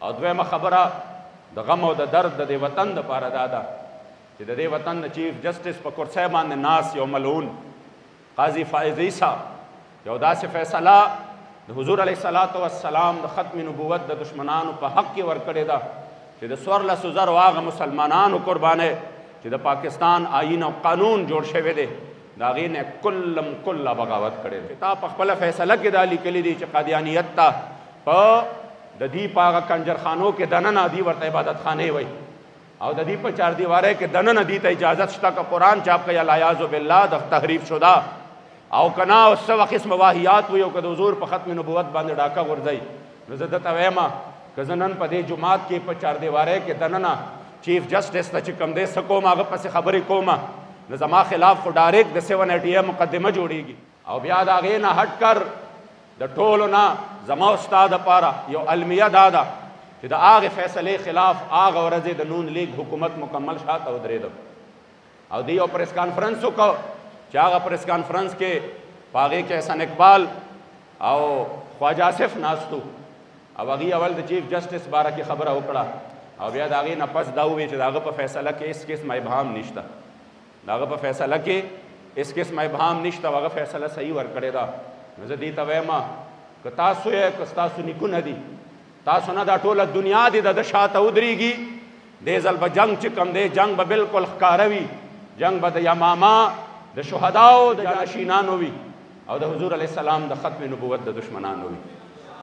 او دویمه خبره د غم او د درد د دې وطن دپاره دا ده چې د دې وطن د چیف جسټس په کرسۍ باندې ناست یو ملعون قاضي فائز عیسی یو داسې فیصله د حضور علیه الصلاة والسلام د ختم نبوت د دشمنانو په حق کې ورکړې ده چې د 1400 هغه مسلمانانو قربانۍ چې د پاکستان آئین او قانون جوړ شوی دی د هغې نه کله بغاوت کړی دی. تا په خپله فیصله کې دا لیکلي دي چې قادیانیت ته په د دې په هغه کنجرخانو کې دننه دوی ورته عبادت خانې وایي او د دې په چاردیوارۍ کې دننه دوی ته اجازت شته که قرآن چاپ کوي العیاذ بالله د تحریف شده او که نه څه قسم واهیات وي او که د حضور په ختم نبوت باندې ډاکه غورځوي نو زه درته وایم که زه نن په دې جومات کې په چاردیوارۍ کې دننه چیف جسټس ته چې کوم دی څه کوم هغه پسې خبرې کوم نو زما خلاف خو ډایرکټ د 780 مقدمه جوړیږي او بیا د هغې نه هټ کر د ټولو نه زما ستا دپاره یو المیه دا ده چې د هغې فیصلې خلاف هغه ورځې د نون لیگ حکومت مکمل شاته ودرېده او دی یو پریس کانفرنس وکړ چې هغه پریس کانفرنس کې په هغې کې احسان اقبال او خواجه آصف ناستو او هغې اول د چیف جسټس باره کې خبره وکړه او بیا د هغې نه پس دا وویل چې د هغه په فیصله کې هېڅ قسم ابهام نشته د هغه په فیصله کې هېڅ قسم ابهام نشته او هغه فیصله صحیح ورکړې ده نو زه دې ته وایم که تاسو یې که ستاسو نیکونه دي تاسو نه دا ټوله دنیا دې د ده شاته ودرېږي دې ځل به جنګ چې کوم دی جنګ به بلکل ښکاره وي جنګ به د یمامه د شهداو د جانشینانو وي او د حضور علیه السلام د ختم نبوت د دشمنانو وي